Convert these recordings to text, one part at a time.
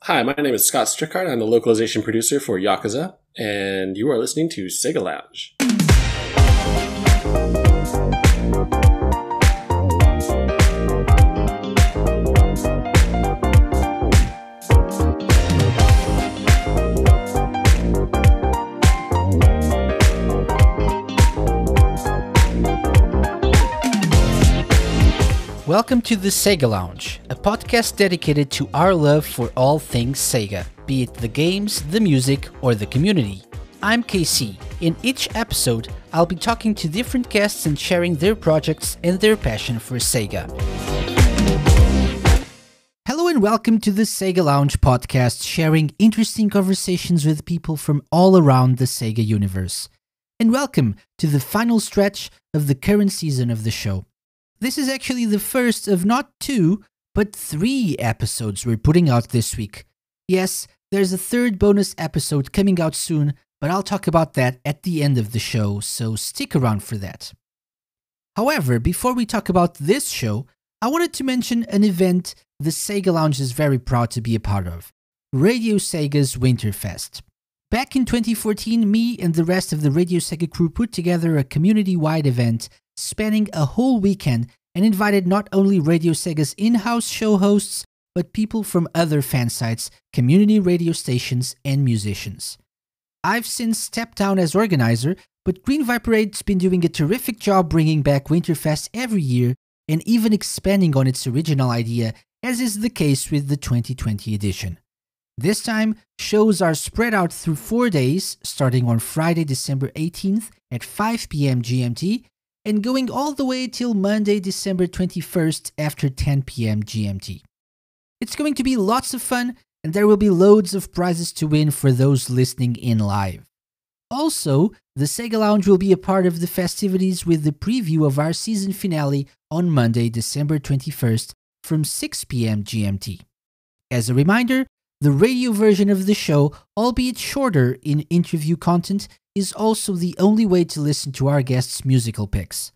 Hi, my name is Scott Strichart. I'm the localization producer for Yakuza, and you are listening to SEGA Lounge. Welcome to the SEGA Lounge, a podcast dedicated to our love for all things Sega, be it the games, the music, or the community. I'm KC. In each episode, I'll be talking to different guests and sharing their projects and their passion for Sega. Hello and welcome to the SEGA Lounge podcast, sharing interesting conversations with people from all around the Sega universe. And welcome to the final stretch of the current season of the show. This is actually the first of not 2, but 3 episodes we're putting out this week. Yes, there's a third bonus episode coming out soon, but I'll talk about that at the end of the show, so stick around for that. However, before we talk about this show, I wanted to mention an event the SEGA Lounge is very proud to be a part of, Radio Sega's Winterfest. Back in 2014, me and the rest of the Radio Sega crew put together a community-wide event spanning a whole weekend and invited not only Radio Sega's in-house show hosts, but people from other fan sites, community radio stations, and musicians. I've since stepped down as organizer, but Green Viper 8's been doing a terrific job bringing back Winterfest every year and even expanding on its original idea, as is the case with the 2020 edition. This time, shows are spread out through 4 days, starting on Friday, December 18th at 5 p.m. GMT, and going all the way till Monday, December 21st after 10 p.m. GMT. It's going to be lots of fun, and there will be loads of prizes to win for those listening in live. Also, the SEGA Lounge will be a part of the festivities with the preview of our season finale on Monday, December 21st from 6 p.m. GMT. As a reminder, the radio version of the show, albeit shorter in interview content, is also the only way to listen to our guests' musical picks.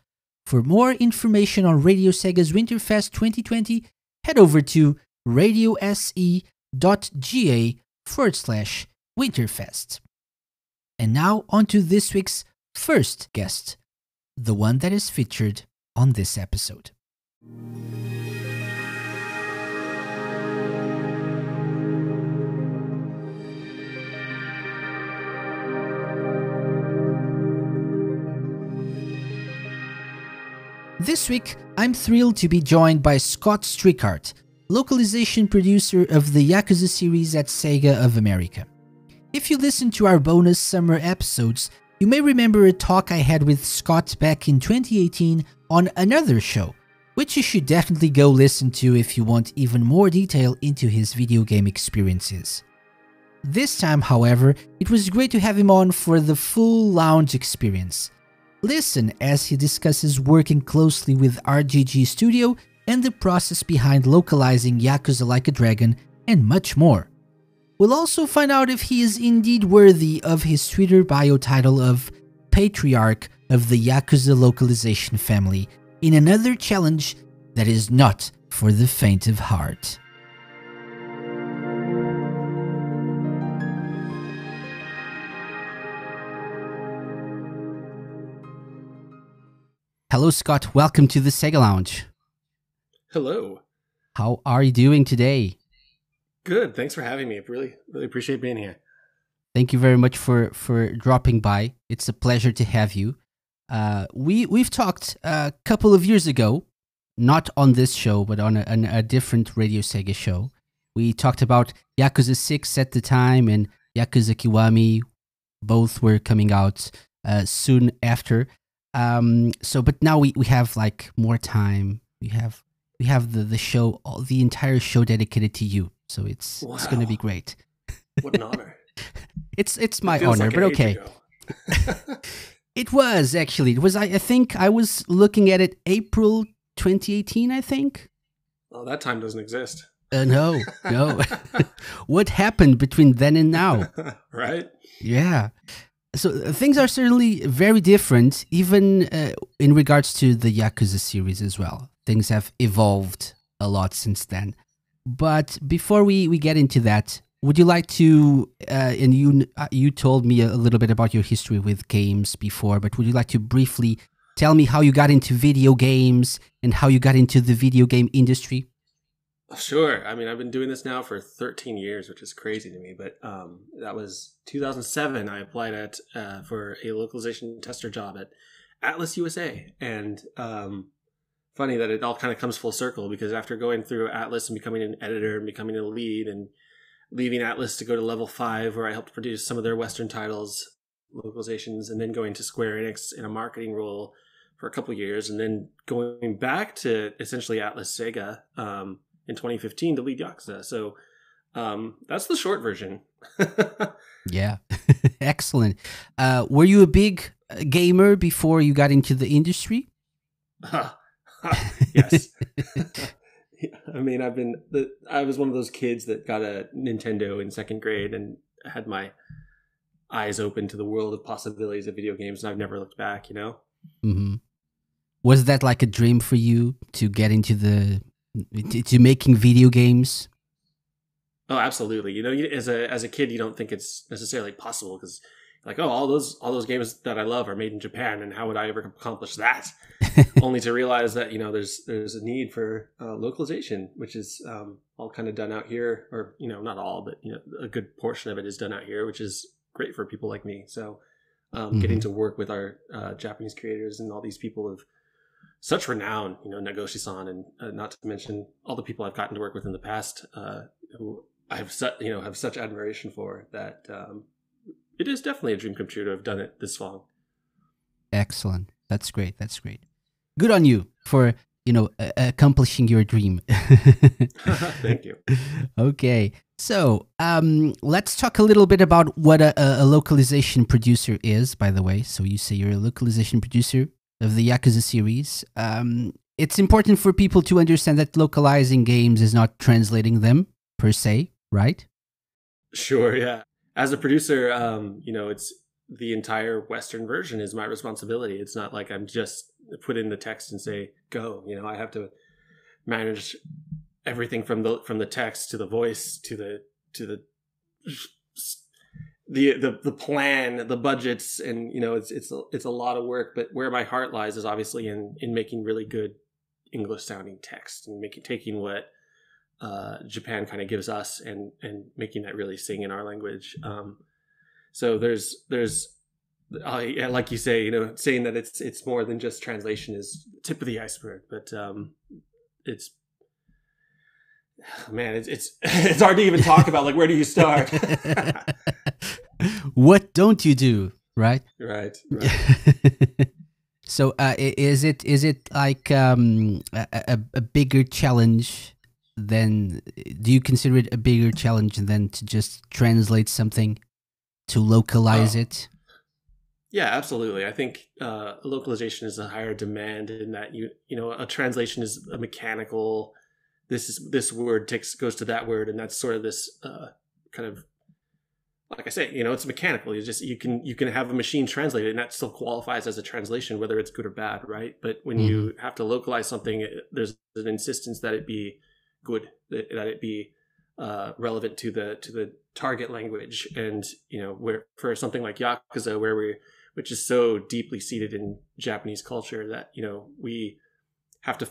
For more information on Radio Sega's Winterfest 2020, head over to radiose.ga/Winterfest. And now on to this week's first guest, the one that is featured on this episode. This week, I'm thrilled to be joined by Scott Strichart, localization producer of the Yakuza series at Sega of America. If you listen to our bonus summer episodes, you may remember a talk I had with Scott back in 2018 on another show, which you should definitely go listen to if you want even more detail into his video game experiences. This time, however, it was great to have him on for the full lounge experience. Listen as he discusses working closely with RGG Studio and the process behind localizing Yakuza Like a Dragon and much more. We'll also find out if he is indeed worthy of his Twitter bio title of Patriarch of the Yakuza localization family in another challenge that is not for the faint of heart. Hello, Scott. Welcome to the SEGA Lounge. Hello. How are you doing today? Good. Thanks for having me. Really appreciate being here. Thank you very much for dropping by. It's a pleasure to have you. We've talked a couple of years ago, not on this show, but on a different Radio Sega show. We talked about Yakuza 6 at the time and Yakuza Kiwami. Both were coming out soon after. But now we have like more time. We have the show, the entire show dedicated to you. So it's going to be great. What an honor. It's my honor, but okay. It was actually. It was. I think I was looking at it April 2018. I think. Oh, that time doesn't exist. No. What happened between then and now? Right. Yeah. So things are certainly very different, even in regards to the Yakuza series as well. Things have evolved a lot since then. But before we get into that, would you like to, and you told me a little bit about your history with games before, but would you like to briefly tell me how you got into video games and how you got into the video game industry? Sure. I mean, I've been doing this now for 13 years, which is crazy to me. But that was 2007. I applied for a localization tester job at Atlas USA. And funny that it all kind of comes full circle, because after going through Atlas and becoming an editor and becoming a lead and leaving Atlas to go to Level 5, where I helped produce some of their Western titles, localizations, and then going to Square Enix in a marketing role for a couple of years, and then going back to essentially Atlas SEGA in 2015 to lead Yakuza. So that's the short version. Yeah, excellent. Were you a big gamer before you got into the industry? Yes. I mean, I was one of those kids that got a Nintendo in second grade and had my eyes open to the world of possibilities of video games, and I've never looked back, Mm-hmm. Was that like a dream for you to get into to making video games? Oh, absolutely. As a kid, you don't think it's necessarily possible, because like, oh, all those games that I love are made in Japan, and how would I ever accomplish that? Only to realize that there's a need for localization, which is all kind of done out here, or not all, but a good portion of it is done out here, which is great for people like me. So getting to work with our Japanese creators and all these people of such renown, Nagoshi-san, and not to mention all the people I've gotten to work with in the past, who I have such admiration for, that it is definitely a dream come true to have done it this long. Excellent. That's great. That's great. Good on you for, accomplishing your dream. Thank you. Okay. So let's talk a little bit about what a localization producer is, by the way. So you say you're a localization producer of the Yakuza series. It's important for people to understand that localizing games is not translating them per se, right? Sure, yeah. As a producer, it's the entire Western version is my responsibility. It's not like I'm just put in the text and say, go. I have to manage everything from the text to the voice to the plan, the budgets, and it's a lot of work. But where my heart lies is obviously in making really good English sounding text and taking what Japan kind of gives us and making that really sing in our language. So there's like you say, saying that it's more than just translation is the tip of the iceberg, but it's it's hard to even talk about, like, where do you start? What don't you do, right? Right. So is it like a bigger challenge than, do you consider it a bigger challenge than to just translate something, to localize it? Yeah, absolutely. I think localization is a higher demand in that a translation is a mechanical. This word goes to that word, and that's sort of this kind of, like I say, it's mechanical. You can have a machine translate it, and that still qualifies as a translation, whether it's good or bad, right? But when you have to localize something, there's an insistence that it be good, that it be relevant to the target language, and where for something like Yakuza, which is so deeply seated in Japanese culture that we have to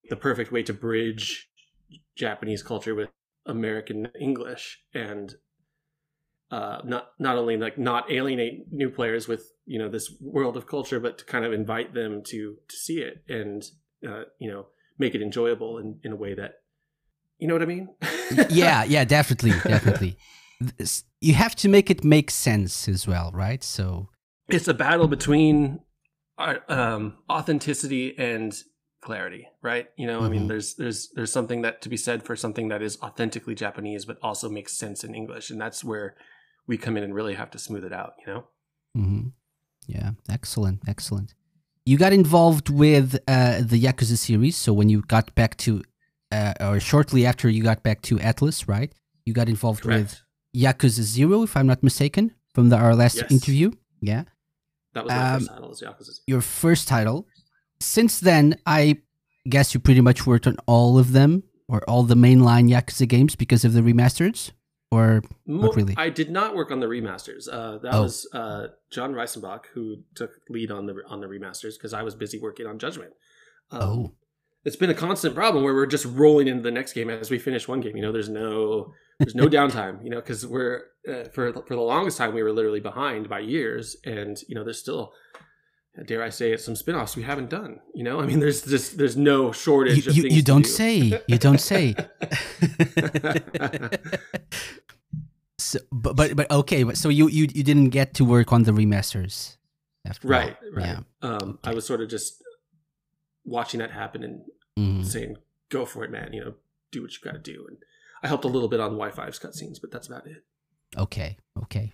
the perfect way to bridge Japanese culture with American English, and not only like not alienate new players with this world of culture, but to kind of invite them to see it and make it enjoyable in a way that, you know what I mean? yeah, definitely. You have to make it make sense as well, right? So it's a battle between authenticity and clarity, right? I mean, there's something that to be said for something that is authentically Japanese, but also makes sense in English, and that's where we come in and really have to smooth it out. Yeah, excellent. You got involved with the Yakuza series, so when you got back to, or shortly after you got back to Atlas, right? You got involved with Yakuza 0, if I'm not mistaken, from our last interview. Yeah. That was my first title, was Yakuza 0. Your first title. Since then, I guess you pretty much worked on all of them, or all the mainline Yakuza games because of the remasters, or not really? I did not work on the remasters. That was John Reisenbach who took lead on the remasters because I was busy working on Judgment. It's been a constant problem where we're just rolling into the next game as we finish one game. There's no downtime. Because we're for the longest time we were literally behind by years, and there's still, dare I say it, some spin-offs we haven't done. There's no shortage of things you don't to do. say. You don't say. So, but okay. But so you didn't get to work on the remasters after right. all. Yeah. Okay. I was sort of just watching that happen and saying, "Go for it, man! Do what you got to do." And I helped a little bit on Y5's cutscenes, but that's about it. Okay,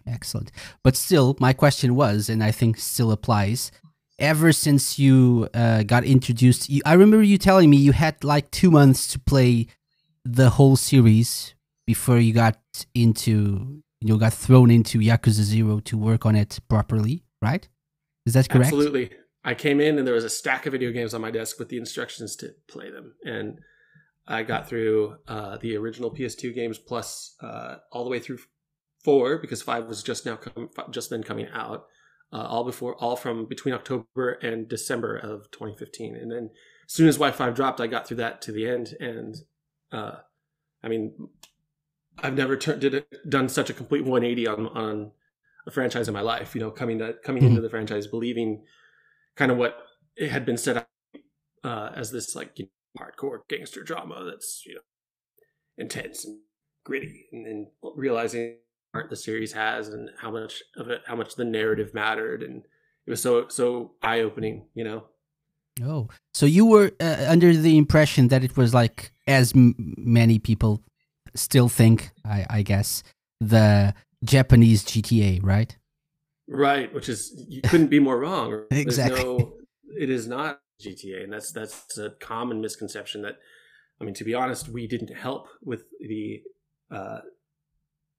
excellent. But still, my question was, and I think still applies, ever since you got introduced, I remember you telling me you had like 2 months to play the whole series before you got thrown into Yakuza 0 to work on it properly, right? Is that correct? Absolutely. I came in and there was a stack of video games on my desk with the instructions to play them. And I got through the original PS2 games plus all the way through 4 because 5 was just then coming out. All from between October and December of 2015. And then as soon as Y5 dropped, I got through that to the end. And I've never done such a complete 180 on a franchise in my life. Coming into the franchise, believing kind of what it had been set up as this hardcore gangster drama that's intense and gritty, and then realizing what the series has and how much the narrative mattered, and it was so eye opening. Oh, so you were under the impression that it was like, as many people still think, I guess, the Japanese GTA, right? Right, which is, you couldn't be more wrong. Exactly. It is not GTA, and that's a common misconception that, to be honest, we didn't help with the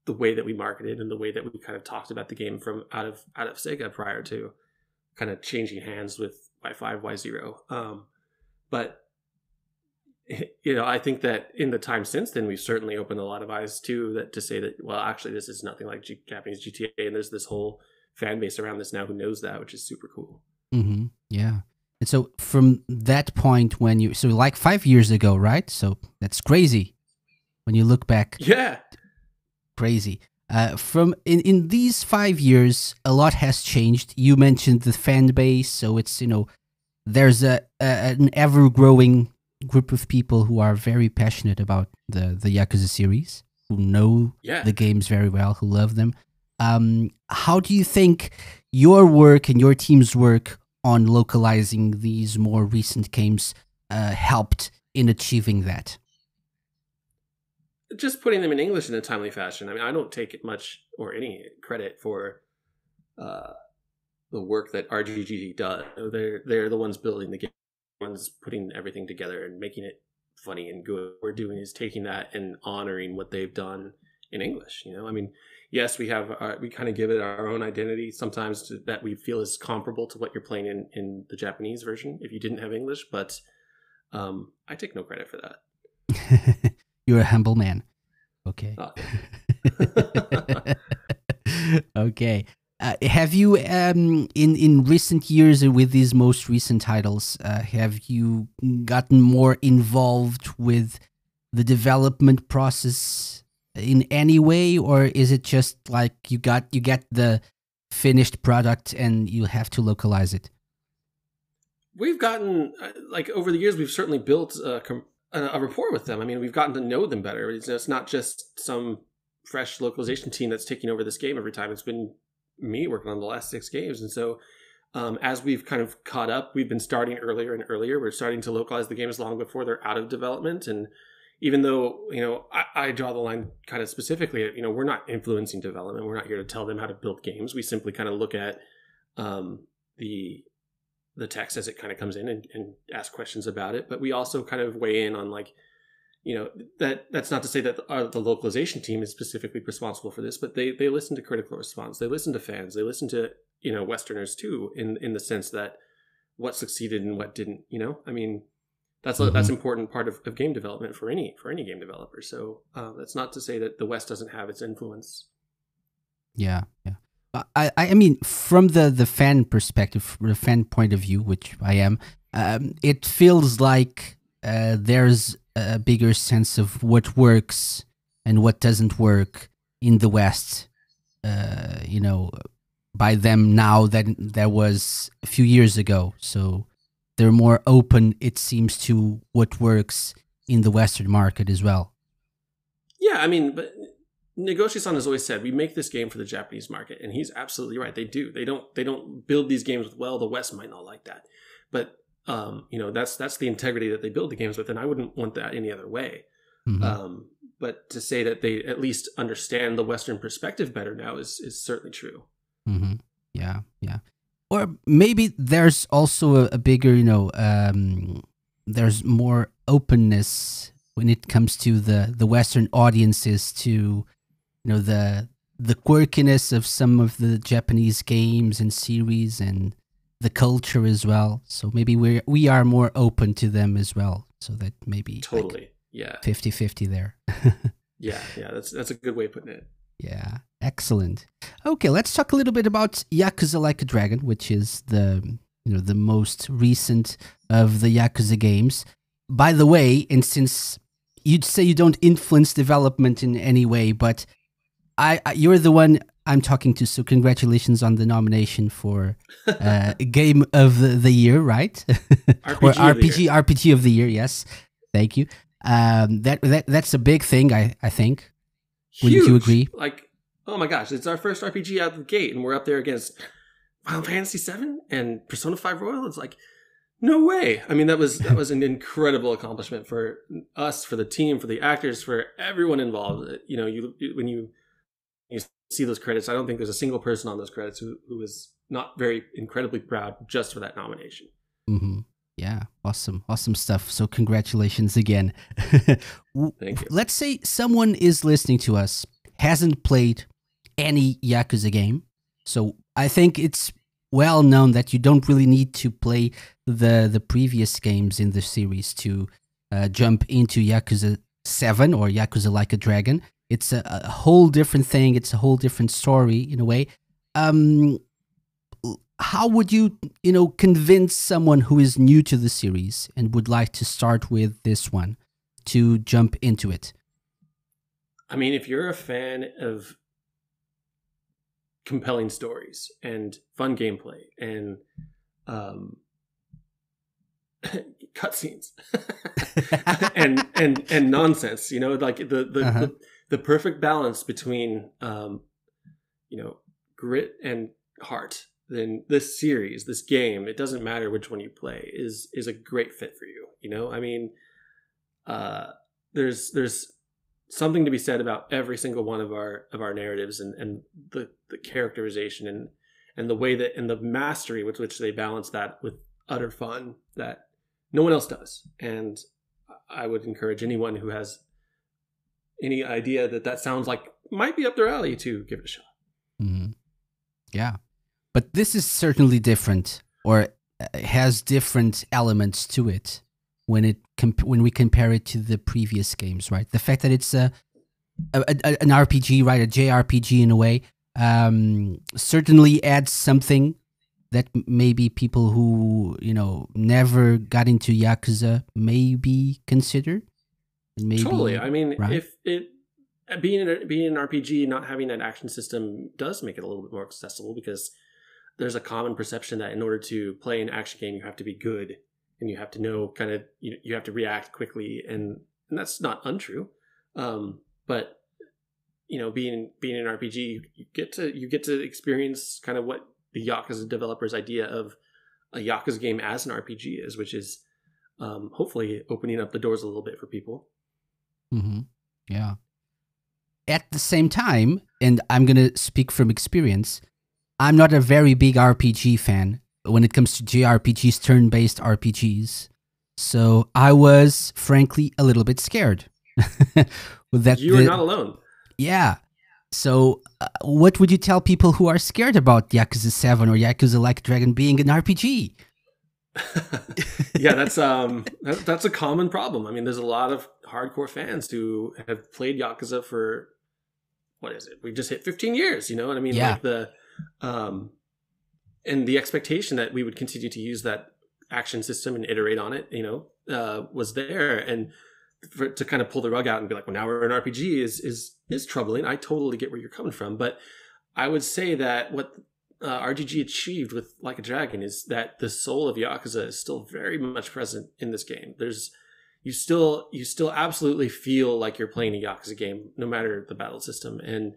way that we marketed and the way that we kind of talked about the game from out of SEGA prior to kind of changing hands with Y5, Y0. But I think that in the time since then, we've certainly opened a lot of eyes too, to say that, well, actually, this is nothing like Japanese GTA, and there's this whole fan base around this now who knows that, which is super cool. Mm-hmm. Yeah. And so from that point, so like 5 years ago, right? So that's crazy when you look back. Yeah. Crazy. From in these 5 years, a lot has changed. You mentioned the fan base, so it's there's an ever growing group of people who are very passionate about the Yakuza series, who know the games very well, who love them. How do you think your work and your team's work on localizing these more recent games helped in achieving that? Just putting them in English in a timely fashion. I don't take much or any credit for the work that RGG does. They're the ones building the game, ones putting everything together and making it funny and good. What we're doing is taking that and honoring what they've done in English. Yes, we kind of give it our own identity sometimes that we feel is comparable to what you're playing in the Japanese version if you didn't have English, but I take no credit for that. You're a humble man. Okay. Oh. Okay. Have you, in recent years with these most recent titles, have you gotten more involved with the development process in any way, or is it just like you get the finished product and you have to localize it? We've gotten, over the years, we've certainly built a rapport with them. We've gotten to know them better. It's not just some fresh localization team that's taking over this game every time. It's been me working on the last 6 games. And so as we've kind of caught up, we've been starting earlier and earlier. We're starting to localize the games long before they're out of development. And even though, I draw the line kind of specifically, we're not influencing development. We're not here to tell them how to build games. We simply kind of look at the text as it kind of comes in and ask questions about it. But we also kind of weigh in on that's not to say that the localization team is specifically responsible for this, but they listen to critical response. They listen to fans. They listen to, Westerners too, in the sense that what succeeded and what didn't, That's Mm-hmm. important part of game development for any game developer. So that's not to say that the West doesn't have its influence. Yeah, yeah. I mean, from the fan perspective, from the fan point of view, which I am, it feels like there's a bigger sense of what works and what doesn't work in the West. You know, by them now than there was a few years ago. So they're more open, it seems, to what works in the Western market as well. Yeah, I mean, but Negoshi-san has always said we make this game for the Japanese market, and he's absolutely right. They do. They don't build these games with, well, the West might not like that, but you know, that's the integrity that they build the games with, and I wouldn't want that any other way. Mm-hmm. But to say that they at least understand the Western perspective better now is certainly true. Mm-hmm. Yeah, yeah. Or maybe there's also a bigger, you know, there's more openness when it comes to the Western audiences to, you know, the quirkiness of some of the Japanese games and series and the culture as well. So maybe we are more open to them as well. So that maybe Totally. Like yeah. 50-50 there. Yeah. That's a good way of putting it. Yeah, excellent. Okay, let's talk a little bit about Yakuza Like a Dragon, which is the most recent of the Yakuza games. By the way, and since you'd say you don't influence development in any way, but you're the one I'm talking to, so congratulations on the nomination for Game of the Year, right? Or RPG of the Year, yes. Thank you. That's a big thing, I think. Wouldn't Huge. you agree? Like, oh my gosh, it's our first RPG out of the gate, and we're up there against Final Fantasy VII and Persona 5 Royal. It's like, no way. I mean, that was an incredible accomplishment for us, for the team, for the actors, for everyone involved. You know, when you see those credits, I don't think there's a single person on those credits who is not very incredibly proud just for that nomination. Mm-hmm. Yeah, awesome stuff. So congratulations again. Thank you. Let's say someone is listening to us, hasn't played any Yakuza game. So I think it's well known that you don't really need to play the previous games in the series to jump into Yakuza 7 or Yakuza Like a Dragon. It's a whole different thing. It's a whole different story in a way. How would you convince someone who is new to the series and would like to start with this one to jump into it? I mean, if you're a fan of compelling stories and fun gameplay and cutscenes and nonsense, you know, like the perfect balance between grit and heart, then this series, this game, it doesn't matter which one you play, is a great fit for you. You know, I mean, there's something to be said about every single one of our narratives and the characterization and the way that, and the mastery with which they balance that with utter fun that no one else does. And I would encourage anyone who has any idea that sounds like might be up their alley to give it a shot. Mm-hmm. Yeah. But this is certainly different, or has different elements to it when we compare it to the previous games, right? The fact that it's an RPG, right, a JRPG in a way, certainly adds something that maybe people who never got into Yakuza maybe consider. Maybe, totally. I mean, right? If it being an RPG, not having that action system does make it a little bit more accessible, because there's a common perception that in order to play an action game, you have to be good and you have to know you have to react quickly, and that's not untrue. But being an RPG, you get to experience kind of what the Yakuza developers' idea of a Yakuza game as an RPG is, which is hopefully opening up the doors a little bit for people. Mm-hmm. Yeah. At the same time, and I'm going to speak from experience, I'm not a very big RPG fan when it comes to JRPGs, turn-based RPGs. So I was, frankly, a little bit scared. You are not alone. Yeah. So what would you tell people who are scared about Yakuza 7 or Yakuza Like a Dragon being an RPG? Yeah, that's a common problem. I mean, there's a lot of hardcore fans who have played Yakuza for, what is it? We just hit 15 years, you know what I mean? Yeah. Like um and the expectation that we would continue to use that action system and iterate on it, was there. And to kind of pull the rug out and be like, well, now we're an RPG is troubling. I totally get where you're coming from, but I would say that what RGG achieved with Like a Dragon is that the soul of Yakuza is still very much present in this game. You still absolutely feel like you're playing a Yakuza game, no matter the battle system. And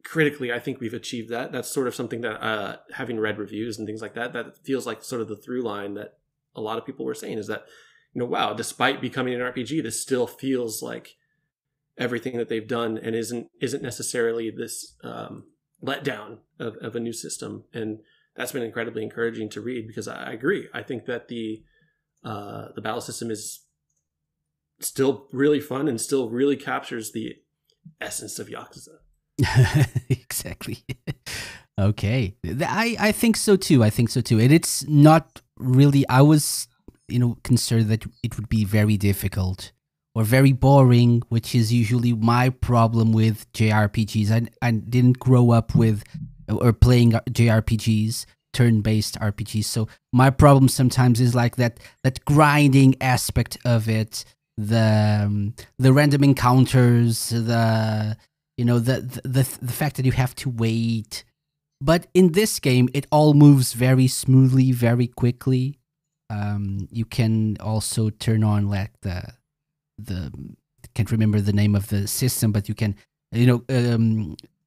critically, I think we've achieved that. That's sort of something that, having read reviews and things like that, that feels like sort of the through line that a lot of people were saying is that, wow, despite becoming an RPG, this still feels like everything that they've done and isn't necessarily this letdown of a new system. And that's been incredibly encouraging to read, because I agree. I think that the battle system is still really fun and still really captures the essence of Yakuza. Exactly. Okay. I think so too. And it's not really, I was, concerned that it would be very difficult or very boring, which is usually my problem with JRPGs. I didn't grow up with or playing JRPGs, turn-based RPGs. So my problem sometimes is like that grinding aspect of it, the random encounters, the fact that you have to wait. But in this game, it all moves very smoothly, very quickly. You can also turn on like the can't remember the name of the system, but you can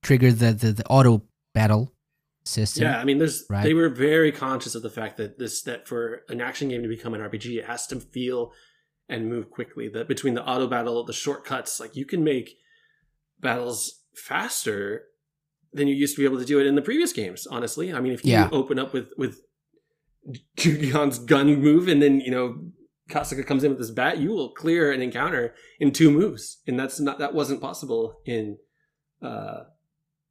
trigger the auto battle system. Yeah, I mean, right? They were very conscious of the fact that for an action game to become an RPG, it has to feel and move quickly. That between the auto battle, the shortcuts, like you can make battles faster than you used to be able to do it in the previous games. Honestly, I mean, if you open up with Jugyon's gun move, and then Kasuga comes in with this bat, you will clear an encounter in 2 moves, and that wasn't possible in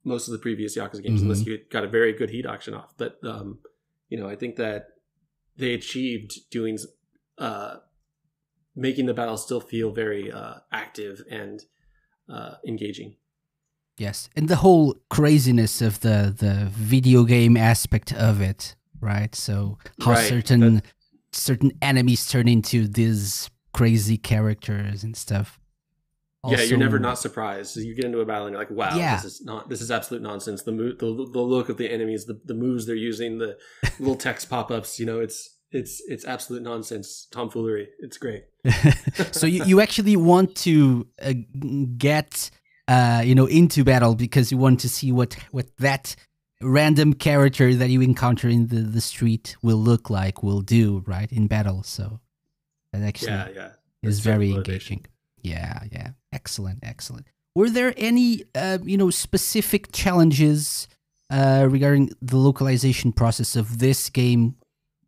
most of the previous Yakuza games, unless you got a very good heat auction off. But I think that they achieved doing making the battle still feel very active and engaging. Yes, and the whole craziness of the video game aspect of it, right? So how certain enemies turn into these crazy characters and stuff. Also, you're never not surprised. You get into a battle and you're like, "Wow, this is absolute nonsense." The look of the enemies, the moves they're using, the little text pop-ups. It's absolute nonsense, tomfoolery. It's great. So you actually want to get into battle because you want to see what that random character that you encounter in the street will look like, will do, right, in battle. So that actually is very engaging. Yeah. Excellent. Were there any specific challenges regarding the localization process of this game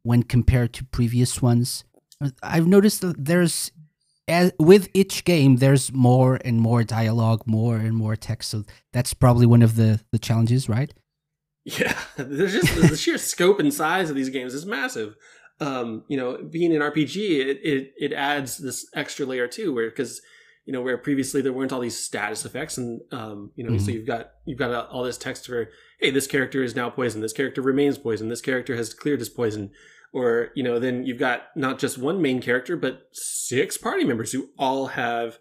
when compared to previous ones? I've noticed that with each game, there's more and more dialogue, more and more text. So that's probably one of the challenges, right? Yeah, there's just the sheer scope and size of these games is massive. Being an RPG, it adds this extra layer too, where previously there weren't all these status effects, and so you've got all this text for, hey, this character is now poisoned, this character remains poisoned, this character has cleared his poison. Or, then you've got not just one main character, but 6 party members who all have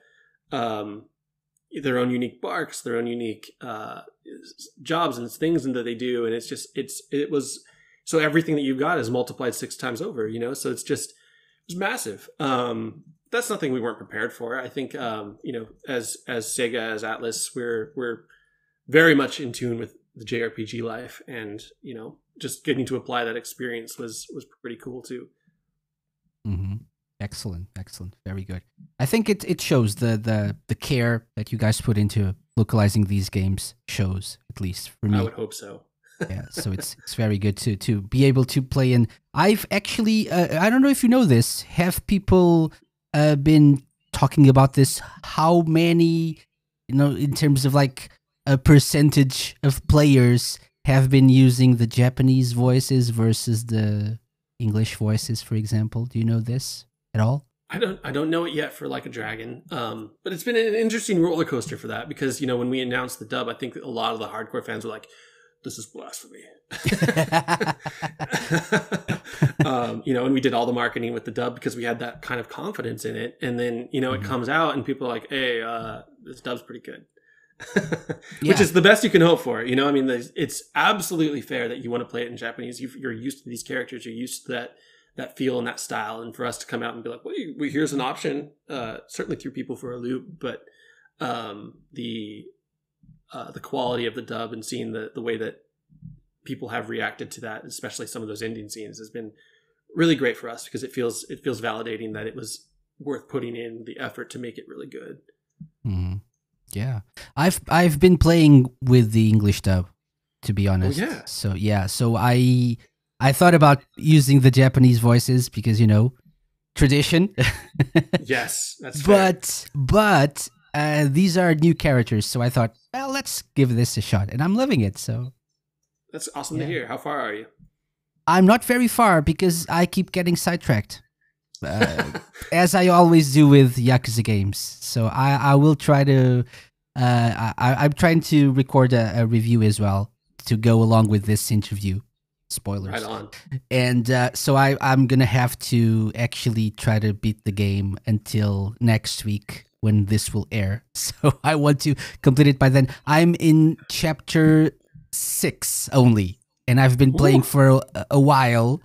their own unique barks, their own unique jobs and things that they do. And so everything that you've got is multiplied 6 times over, so it's massive. That's nothing we weren't prepared for. I think, as SEGA, as Atlas, we're very much in tune with the JRPG life, and, just getting to apply that experience was pretty cool too. Mm-hmm. Excellent. Very good. I think it shows the care that you guys put into localizing these games shows, at least for me. I would hope so. Yeah, so it's very good to be able to play in. I've actually, I don't know if you know this, have people been talking about this? How many, in terms of like a percentage of players have been using the Japanese voices versus the English voices, for example? Do you know this at all? I don't know it yet for Like a Dragon, but it's been an interesting roller coaster for that because when we announced the dub, I think a lot of the hardcore fans were like, "This is blasphemy," and we did all the marketing with the dub because we had that kind of confidence in it, and then it comes out and people are like, "Hey, this dub's pretty good," which is the best you can hope for. It's absolutely fair that you want to play it in Japanese. You're used to these characters, you're used to that feel and that style, and for us to come out and be like, well, here's an option, certainly threw people for a loop, but the quality of the dub and seeing the way that people have reacted to that, especially some of those ending scenes, has been really great for us because it feels validating that it was worth putting in the effort to make it really good. Mm-hmm. Yeah, I've been playing with the English dub, to be honest. Oh, yeah. So I thought about using the Japanese voices because, tradition. Yes, that's fair. But these are new characters, so I thought, well, let's give this a shot, and I'm loving it. So that's awesome to hear. How far are you? I'm not very far because I keep getting sidetracked, as I always do with Yakuza games. So I will try to. I'm trying to record a review as well to go along with this interview. Spoilers. Right on. And so I'm going to have to actually try to beat the game until next week when this will air. So I want to complete it by then. I'm in chapter 6 only, and I've been playing for a while.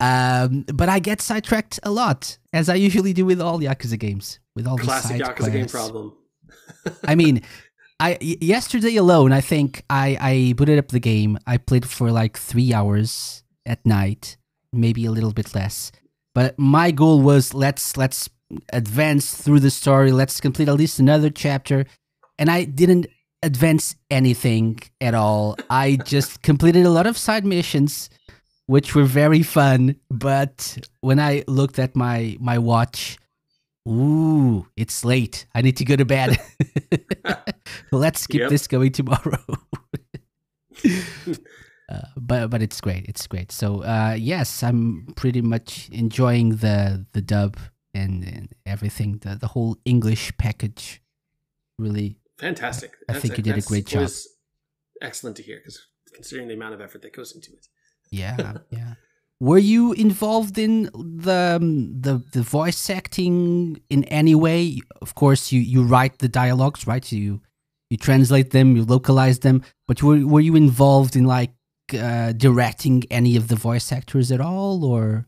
But I get sidetracked a lot, as I usually do with all Yakuza games. With all classic the Yakuza game problem. I mean, yesterday alone, I think I booted up the game. I played for like 3 hours at night, maybe a little bit less. But my goal was let's advance through the story. Let's complete at least another chapter. And I didn't advance anything at all. I just completed a lot of side missions, which were very fun. But when I looked at my watch, ooh, it's late. I need to go to bed. Let's keep this going tomorrow. But it's great. It's great. So yes, I'm pretty much enjoying the dub and everything. The whole English package. Really fantastic. I think you did a great job. Excellent to hear, because considering the amount of effort that goes into it. Yeah. Were you involved in the voice acting in any way? Of course, you write the dialogues, right? You translate them, you localize them. But were you involved in directing any of the voice actors at all, or?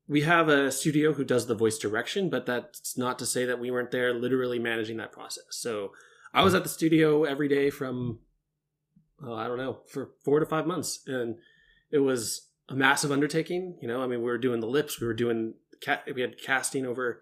We have a studio who does the voice direction, but that's not to say that we weren't there literally managing that process. So I was at the studio every day from, for 4 to 5 months, and it was a massive undertaking. We were doing the lips, we had casting over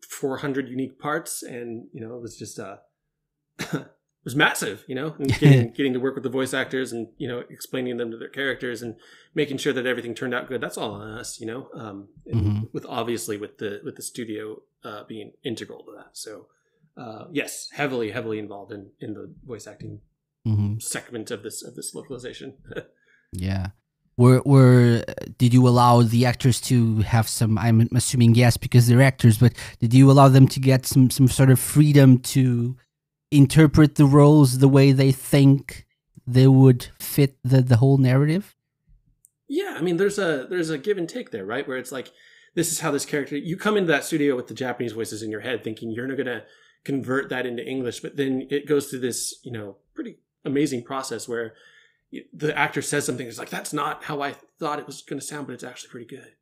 400 unique parts, and it was just it was massive, and getting to work with the voice actors and explaining them to their characters and making sure that everything turned out good. That's all on us, and with the studio being integral to that. So yes, heavily involved in the voice acting segment of this localization. Yeah. Did you allow the actors to have some, I'm assuming yes, because they're actors, but did you allow them to get some sort of freedom to interpret the roles the way they think they would fit the whole narrative? Yeah, there's a give and take there, right? Where it's like, this is how this character, you come into that studio with the Japanese voices in your head thinking you're not going to convert that into English, but then it goes through this, pretty amazing process where the actor says something, it's like, that's not how I thought it was going to sound, but it's actually pretty good.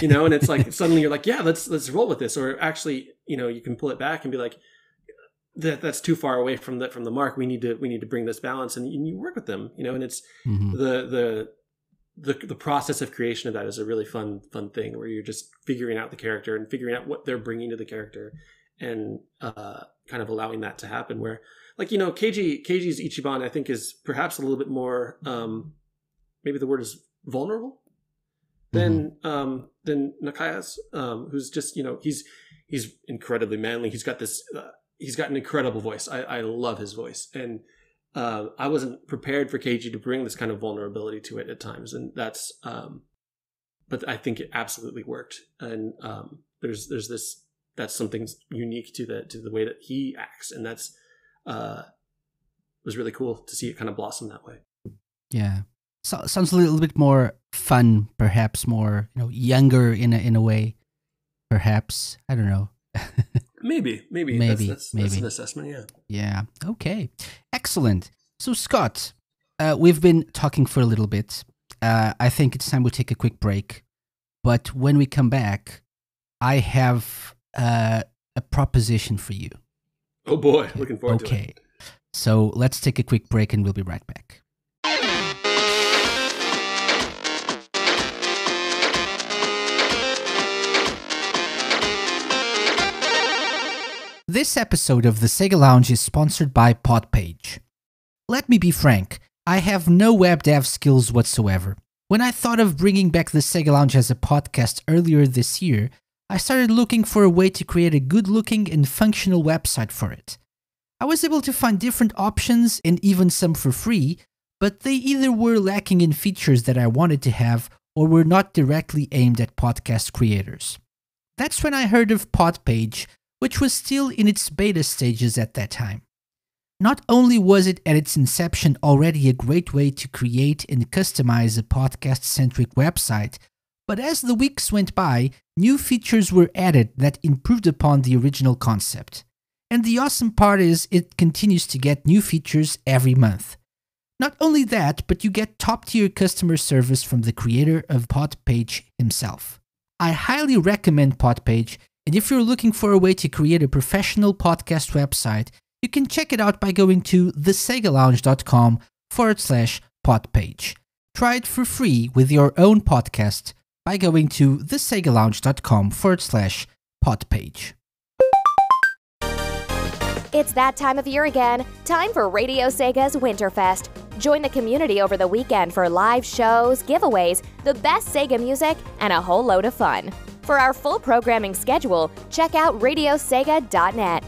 And it's like, suddenly you're like, yeah, let's roll with this. Or actually, you can pull it back and be like, that's too far away from the mark. We need to bring this balance, and you work with them, and it's the process of creation of that is a really fun thing where you're just figuring out the character and figuring out what they're bringing to the character, and kind of allowing that to happen. Where, Keiji's Ichiban, I think, is perhaps a little bit more, maybe the word is vulnerable than Nakaya's, who's just, he's incredibly manly. He's got an incredible voice. I love his voice. And I wasn't prepared for KG to bring this kind of vulnerability to it at times, and that's. But I think it absolutely worked, and there's this, that's something unique to the way that he acts, and that's was really cool to see it kind of blossom that way. Yeah, so, sounds a little bit more fun, perhaps more younger in a way, perhaps. I don't know. Maybe that's an assessment. Yeah. Yeah. Okay. Excellent. So Scott, we've been talking for a little bit. I think it's time we take a quick break. But when we come back, I have a proposition for you. Oh boy, looking forward to it. Okay. So let's take a quick break and we'll be right back. This episode of the Sega Lounge is sponsored by Podpage. Let me be frank, I have no web dev skills whatsoever. When I thought of bringing back the Sega Lounge as a podcast earlier this year, I started looking for a way to create a good-looking and functional website for it. I was able to find different options and even some for free, but they either were lacking in features that I wanted to have or were not directly aimed at podcast creators. That's when I heard of Podpage, which was still in its beta stages at that time. Not only was it at its inception already a great way to create and customize a podcast-centric website, but as the weeks went by, new features were added that improved upon the original concept. And the awesome part is it continues to get new features every month. Not only that, but you get top-tier customer service from the creator of Podpage himself. I highly recommend Podpage, and if you're looking for a way to create a professional podcast website, you can check it out by going to thesegalounge.com/podpage. Try it for free with your own podcast by going to thesegalounge.com/podpage. It's that time of year again. Time for Radio Sega's Winterfest. Join the community over the weekend for live shows, giveaways, the best Sega music, and a whole load of fun. For our full programming schedule, check out radiosega.net.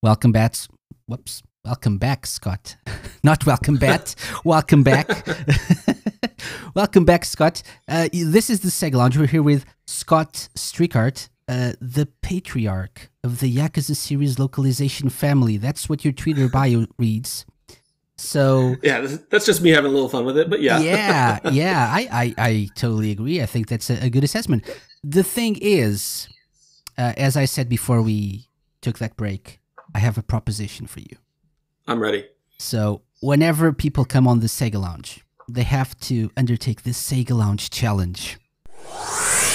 Welcome back. Welcome back, Scott. Not welcome back. Welcome back. Welcome back, Scott. This is the Sega Lounge. We're here with Scott Strichart, the patriarch of the Yakuza series localization family. That's what your Twitter bio reads. So yeah, that's just me having a little fun with it, but yeah. yeah. I totally agree. I think that's a good assessment. The thing is, as I said before we took that break, I have a proposition for you. I'm ready. So whenever people come on the Sega Lounge, they have to undertake the Sega Lounge challenge.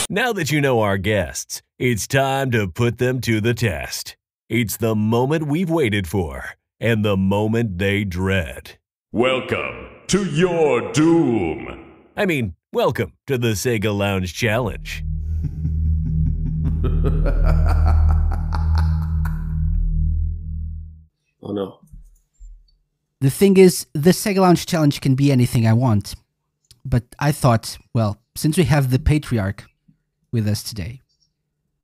Now that you know our guests, it's time to put them to the test. It's the moment we've waited for, and the moment they dread. Welcome to your doom. I mean, welcome to the Sega Lounge Challenge. Oh no. The thing is, the Sega Lounge Challenge can be anything I want. But I thought, well, since we have the patriarch with us today,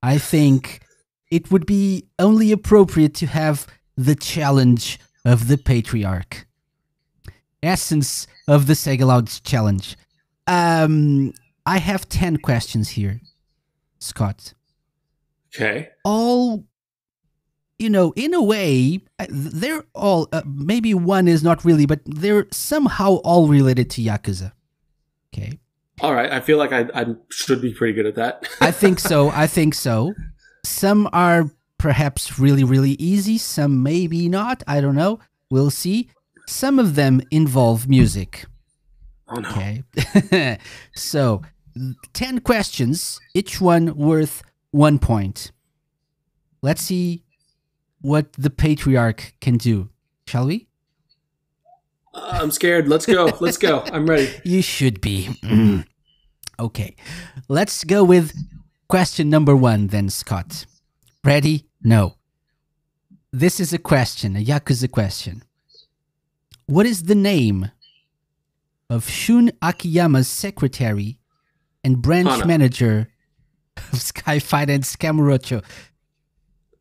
I think it would be only appropriate to have the challenge of the patriarch. Essence of the Sega Lounge Challenge. I have 10 questions here, Scott. Okay. All, in a way, they're all, maybe one is not really, but they're somehow all related to Yakuza. Okay. All right. I feel like I should be pretty good at that. I think so. Some are perhaps really, really easy. Some maybe not. I don't know. We'll see. Some of them involve music. Oh, no. Okay. So, 10 questions, each one worth 1 point. Let's see what the patriarch can do. Shall we? I'm scared. Let's go. Let's go. I'm ready. You should be. Okay. Let's go with question number 1 then, Scott. Ready? No. This is a question, a Yakuza question. What is the name of Shun Akiyama's secretary and branch Hana. manager of Sky Finance Kamurocho?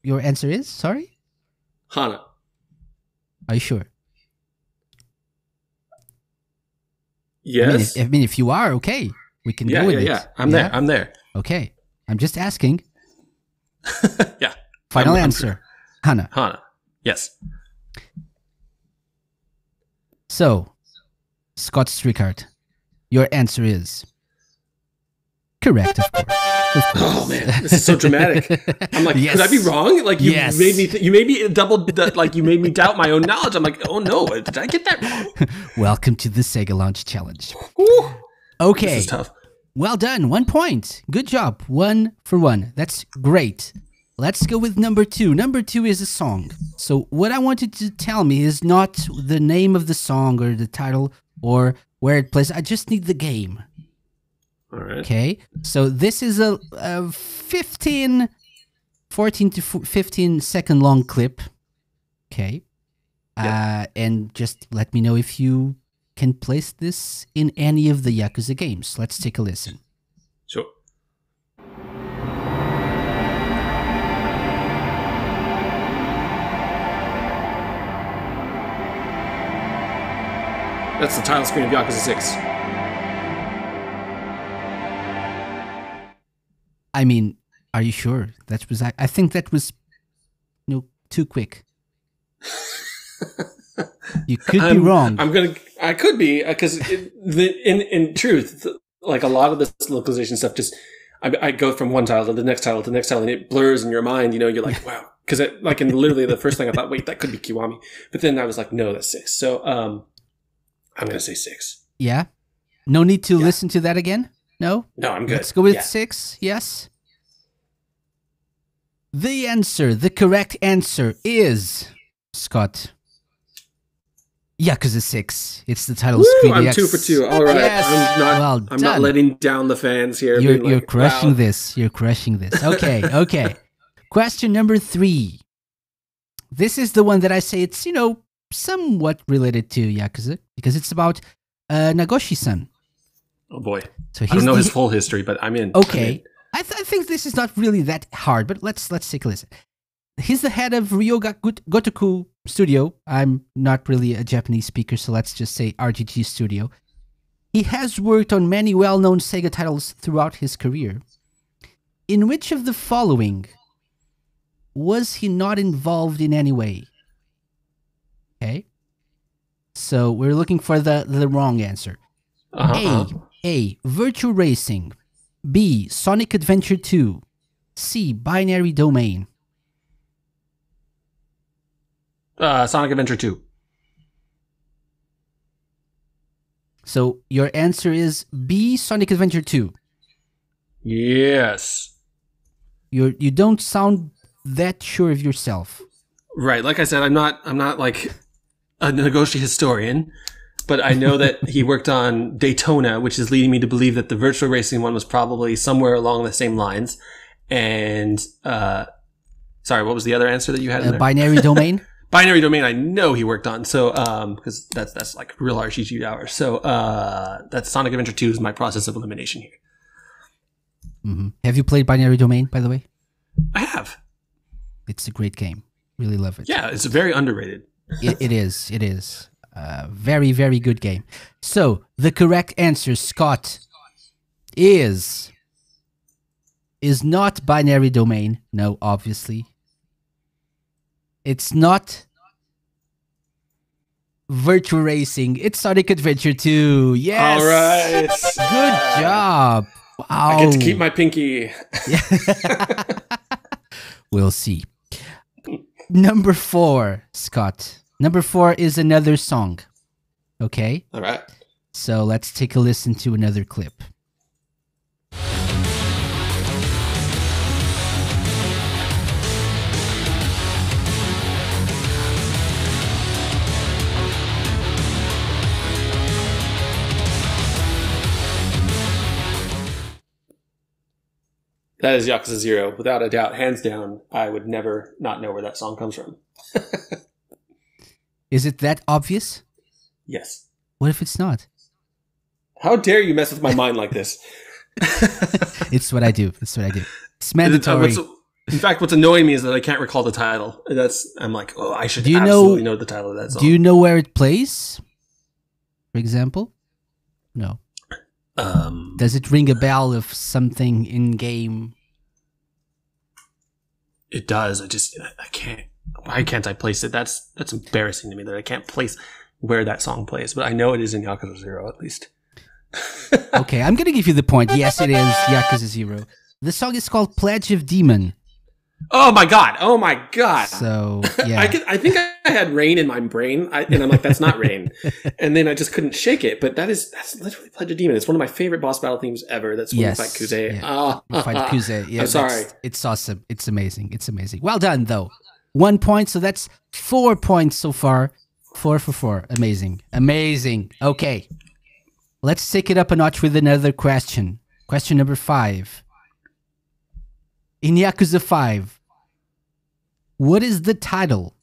Your answer is? Sorry? Hana. Are you sure? Yes. I mean, if you are, okay. We can go with it. Yeah. I'm there. Okay. I'm just asking. Yeah. Final I'm answer. Hana. Hana. Yes. So, Scott Strichart, your answer is correct, of course. Oh man, this is so dramatic. I'm like, Yes. could I be wrong? Like you Yes. made me, you made me like you made me doubt my own knowledge. I'm like, oh no, did I get that wrong? Welcome to the Sega Launch Challenge. Whew. Okay. This is tough. Well done. 1 point. Good job. 1 for 1. That's great. Let's go with number 2. Number 2 is a song. So what I want you to tell me is not the name of the song or the title or where it plays. I just need the game. All right. Okay. So this is a 14 to 15 second long clip. Okay. And just let me know if you can place this in any of the Yakuza games. Let's take a listen. Sure. That's the title screen of Yakuza 6. I mean, are you sure? That was I think that was too quick. You could be wrong. I could be because in truth, like a lot of this localization stuff, just I go from one title to the next title to the next title, and it blurs in your mind. You know, you're like, wow, because like in literally the first thing I thought, wait, that could be Kiwami, but then I was like, no, that's 6. So I'm gonna say 6. Yeah. No need to listen to that again. No. No, I'm good. Let's go with 6. Yes. The correct answer is Scott. Yakuza 6. It's the title screen. I'm 2 for 2. All right. Yes. I'm not letting down the fans here. You're crushing this. You're crushing this. Okay. Okay. Question number 3. This is the one that I say it's, somewhat related to Yakuza because it's about Nagoshi-san. Oh boy. So I don't know his full history, but I'm in. Okay. I'm in. I think this is not really that hard, but let's take a listen. He's the head of Ryoga Gotoku Studio. I'm not really a Japanese speaker, so let's just say RGG Studio. He has worked on many well-known Sega titles throughout his career. In which of the following was he not involved in any way? Okay. So we're looking for the wrong answer. A. Virtual Racing. B. Sonic Adventure 2. C. Binary Domain. Sonic Adventure 2. So your answer is B. Sonic Adventure 2. Yes. You don't sound that sure of yourself. Right. Like I said, I'm not like a Nagoshi historian, but I know that he worked on Daytona, which is leading me to believe that the virtual racing one was probably somewhere along the same lines. And, sorry, what was the other answer that you had in there? Binary Domain? Binary Domain, I know he worked on. So, because that's like real RGG hours. So, that's Sonic Adventure 2 is my process of elimination here. Mm-hmm. Have you played Binary Domain, by the way? I have. It's a great game. Really love it. Yeah, it's very underrated. It is. Very, very good game. So, the correct answer, Scott, is not Binary Domain. No, obviously. It's not Virtual Racing. It's Sonic Adventure 2. Yes. All right. Good job. Wow. I get to keep my pinky. We'll see. Number 4, Scott. Number 4 is another song. Okay? All right. So let's take a listen to another clip. That is Yakuza 0. Without a doubt, hands down, I would never not know where that song comes from. Is it that obvious? Yes. What if it's not? How dare you mess with my mind like this? It's what I do. It's mandatory. In fact, what's annoying me is that I can't recall the title. I'm like, oh, I should absolutely know the title of that song. Do you know where it plays? For example? No. Does it ring a bell of something in game? It does. I can't. Why can't I place it? That's embarrassing to me that I can't place where that song plays. But I know it is in Yakuza 0 at least. Okay, I'm going to give you the point. Yes, it is Yakuza 0. The song is called Pledge of Demon. Oh my god! So yeah, I think I had Rain in my brain, and I'm like, that's not Rain, and then I just couldn't shake it. But that's literally Pledge of Demon. It's one of my favorite boss battle themes ever. That's when you fight Kuze. Yeah. You fight Kuze. Yeah, I'm sorry. It's awesome. It's amazing. Well done, though. 1 point. So that's 4 points so far. 4 for 4. Amazing. Okay, let's take it up a notch with another question. Question number 5. In Yakuza 5, what is the title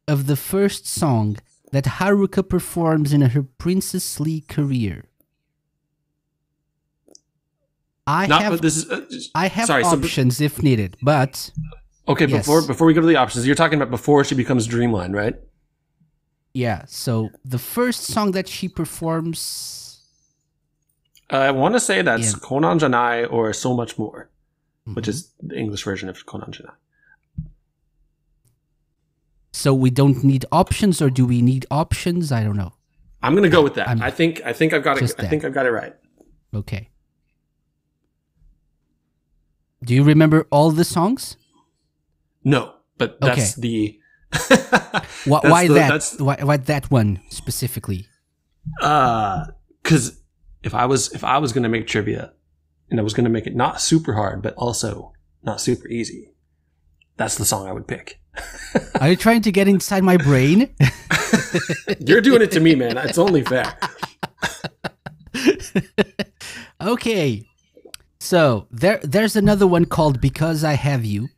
of the first song that Haruka performs in her Princess League career? I have options if needed, but... Okay, yes. Before we go to the options, you're talking about before she becomes Dreamline, right? Yeah, so the first song that she performs... I want to say that's Konan Janai or So Much More. Which is the English version of Konan Janai. So we don't need options, or do we need options? I don't know. I'm going to go with that. I think I've got it. I think I've got it right. Okay. Do you remember all the songs? No, but that's the. Why that one specifically? Because if I was going to make trivia. And I was going to make it not super hard, but also not super easy. That's the song I would pick. Are you trying to get inside my brain? You're doing it to me, man. It's only fair. Okay. So there's another one called Because I Have You.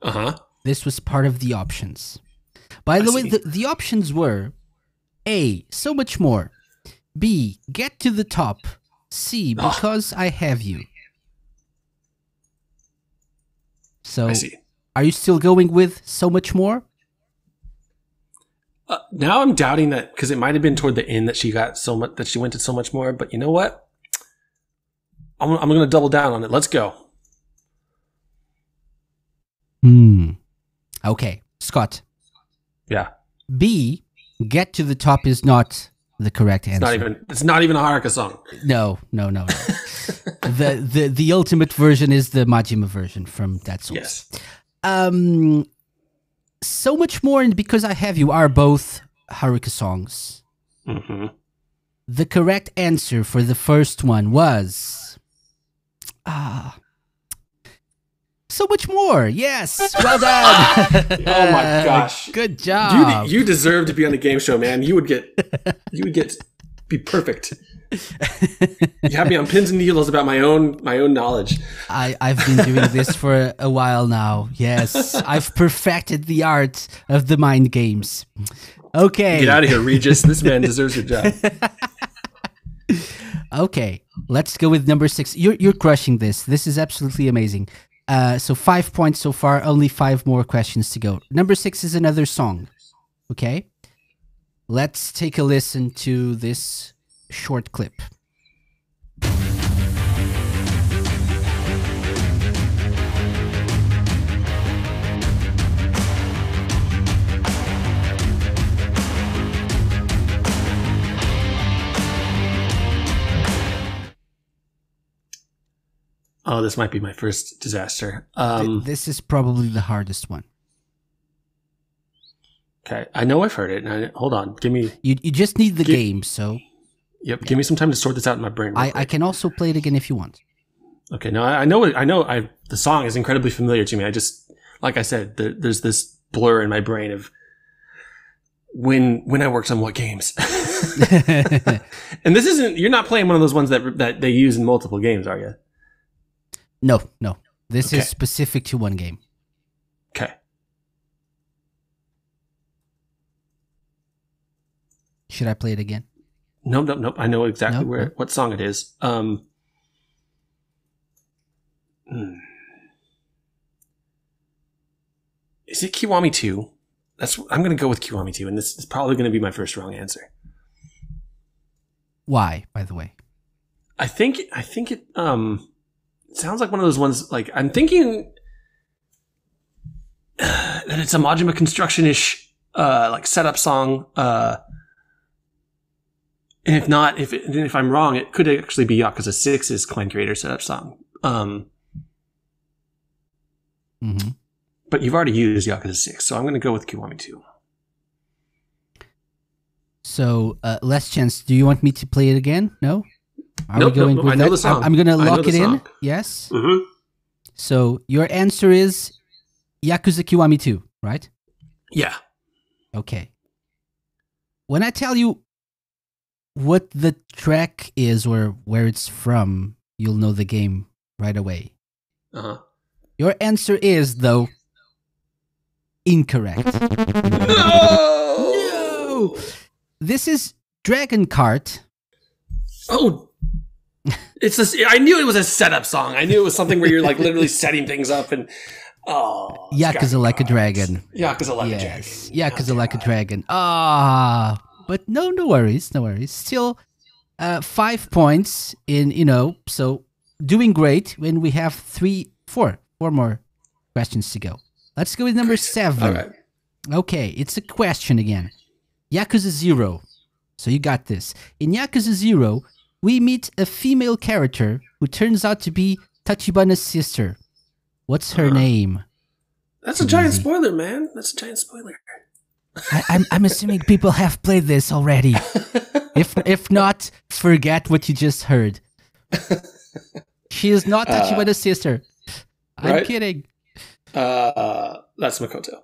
Uh-huh. This was part of the options. By the way, the options were A, So Much More. B, Get to the Top. C, Because I Have You. So, are you still going with So Much More? Now I'm doubting that, because it might have been toward the end that she got so much, that she went to So Much More. But you know what? I'm going to double down on it. Let's go. Okay, Scott. Yeah. B, Get to the Top is not the correct answer. It's not even a Haruka song. No. The ultimate version is the Majima version from that song. Yes. So Much More and Because I Have You are both Haruka songs. Mm-hmm. The correct answer for the first one was So Much More. Yes. Well done. Oh my gosh. Good job. You deserve to be on a game show, man. You would be perfect. You have me on pins and needles about my own knowledge. I've been doing this for a while now. Yes. I've perfected the art of the mind games. Okay. Get out of here, Regis. This man deserves your job. Okay. Let's go with number 6. You're crushing this. This is absolutely amazing. So 5 points so far, only 5 more questions to go. Number 6 is another song. Okay? Let's take a listen to this short clip. Oh, this might be my first disaster. This is probably the hardest one. Okay, I know I've heard it. Hold on, give me. You just need the game, so. Yep, give me some time to sort this out in my brain. I can also play it again if you want. Okay, no, I know. The song is incredibly familiar to me. I just, like I said, there's this blur in my brain of when I worked on what games. And this isn't. You're not playing one of those ones that they use in multiple games, are you? No. This is specific to one game. Okay. Should I play it again? Nope. I know exactly Nope. what song it is. Is it Kiwami 2? I'm going to go with Kiwami 2, and this is probably going to be my first wrong answer. Why, by the way? I think it sounds like one of those ones. Like I'm thinking that it's a Majima Construction-ish like setup song. And if not, if I'm wrong, it could actually be Yakuza 6's Clan Creator setup song. But you've already used Yakuza 6, so I'm going to go with Kiwami 2. So, last chance. Do you want me to play it again? No? Are Nope, we going nope, with I know that? the song. I'm going to I know lock the it in. song. Yes? Mm-hmm. So, your answer is Yakuza Kiwami 2, right? Yeah. Okay. When I tell you what the track is or where it's from, you'll know the game right away. Uh-huh. Your answer is, though, incorrect. No! This is Dragon Kart. Oh, it's this. I knew it was a setup song. I knew it was something where you're like literally setting things up and Yakuza Like a Dragon. Yakuza Like a Dragon. Yes, Yakuza Like a Dragon. But no worries. Still, 5 points in so doing great when we have four more questions to go. Let's go with number 7. All right. Okay, it's a question again. Yakuza 0. So you got this. In Yakuza 0, we meet a female character who turns out to be Tachibana's sister. What's her name? That's a giant spoiler, man. That's a giant spoiler. I'm assuming people have played this already. If not, forget what you just heard. She is not Tachibana's sister. I'm right? kidding. That's Makoto.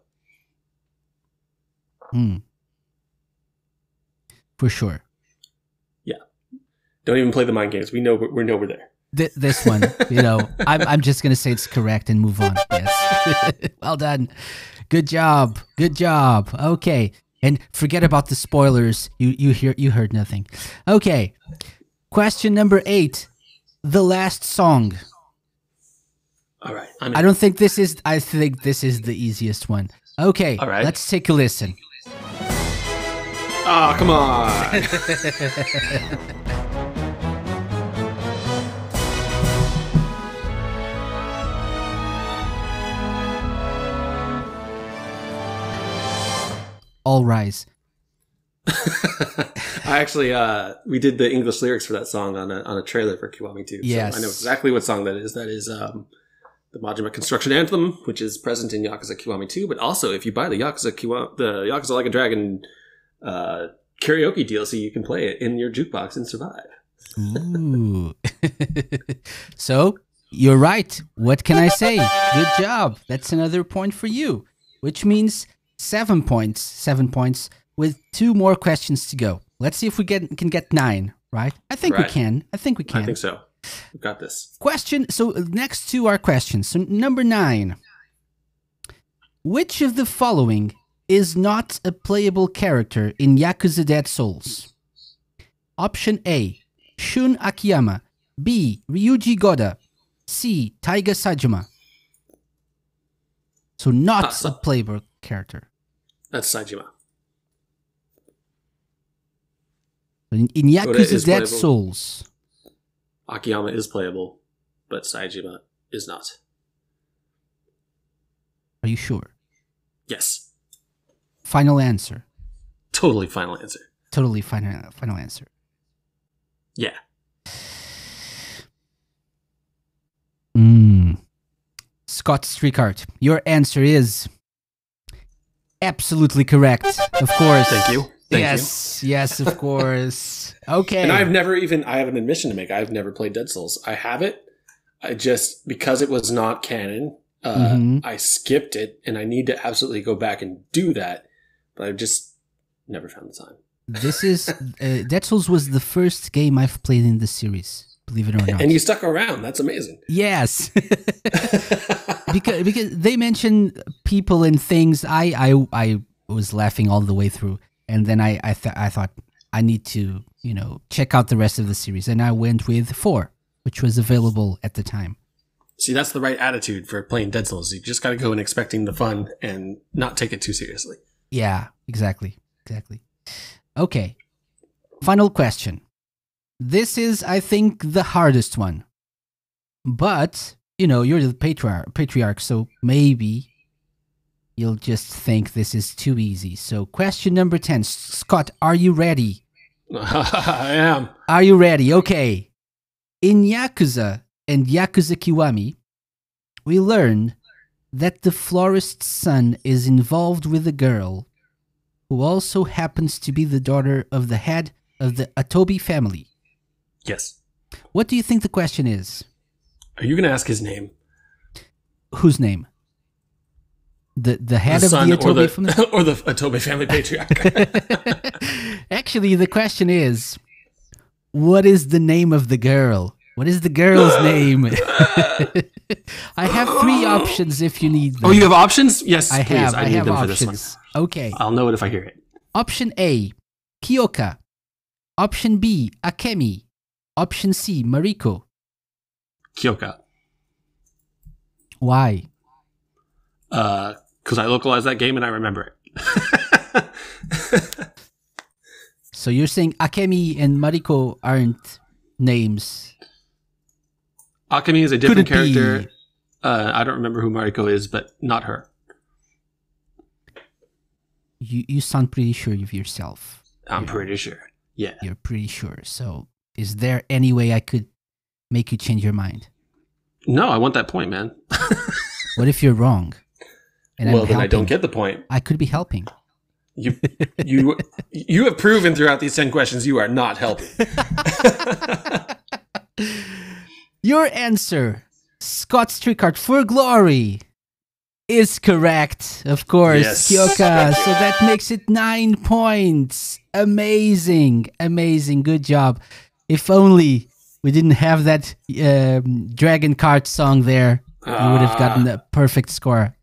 For sure. Yeah. Don't even play the mind games. We know we're there. This one, I'm just gonna say it's correct and move on. Yes. Well done. Good job. Okay. And forget about the spoilers. You heard nothing. Okay. Question number 8. The last song. All right. I think this is the easiest one. Okay. All right. Let's take a listen. Oh, come on. All rise. I actually, we did the English lyrics for that song on a trailer for Kiwami 2. Yes. So I know exactly what song that is. That is the Majima Construction Anthem, which is present in Yakuza Kiwami 2. But also, if you buy the Yakuza Like a Dragon karaoke DLC, you can play it in your jukebox and survive. Ooh. So, you're right. What can I say? Good job. That's another point for you, which means 7 points. 7 points with 2 more questions to go. Let's see if we can get 9, right? I think we can. I think so. We've got this. Question. So, next 2 are questions. So, number 9. Which of the following is not a playable character in Yakuza Dead Souls? Option A, Shun Akiyama. B, Ryuji Goda. C, Taiga Sajima. So not a playable character. That's Saejima. In Yakuza Dead Souls. Akiyama is playable, but Saejima is not. Are you sure? Yes. Final answer. Totally final answer. Totally final answer. Yeah. Scott Strichart, your answer is absolutely correct. Of course. Thank you. Yes, of course. Okay. And I have an admission to make. I've never played Dead Souls. I have it. I just, because it was not canon, I skipped it, and I need to absolutely go back and do that. But I've just never found the time. This is Dead Souls was the first game I've played in the series. Believe it or not. And you stuck around. That's amazing. Yes. because they mention people and things. I was laughing all the way through, and then I thought I need to, check out the rest of the series. And I went with 4, which was available at the time. See, that's the right attitude for playing Dead Souls. You just got to go in expecting the fun and not take it too seriously. Yeah, exactly. Okay. Final question. This is, I think, the hardest one. But, you're the patriarch, so maybe you'll just think this is too easy. So question number 10. Scott, are you ready? I am. Are you ready? Okay. In Yakuza and Yakuza Kiwami, we learn that the florist's son is involved with a girl who also happens to be the daughter of the head of the Atobi family. Yes. What do you think the question is? Are you going to ask his name? Whose name? The head of the Atobi family? Or the Atobi family patriarch. Actually, the question is, what is the name of the girl? What is the girl's name? I have 3 options if you need them. Oh, you have options? Yes, I please. have. I need them options. for this one. Okay. I'll know it if I hear it. Option A, Kyoka. Option B, Akemi. Option C, Mariko. Kyoka. Why? Because I localized that game and I remember it. So you're saying Akemi and Mariko aren't names? Akemi is a different Could it character. be? I don't remember who Mariko is, but not her. You sound pretty sure of yourself. I'm pretty sure. Yeah. You're pretty sure. So is there any way I could make you change your mind? No, I want that point, man. What if you're wrong? And well, I'm then I don't helping? get the point. I could be helping. You have proven throughout these 10 questions you are not helping. Your answer, Scott Strichart, for glory, is correct. Of course, Yes. Kyoka. So that makes it 9 points. Amazing. Good job. If only we didn't have that Dragon Kart song there, we would have gotten a perfect score.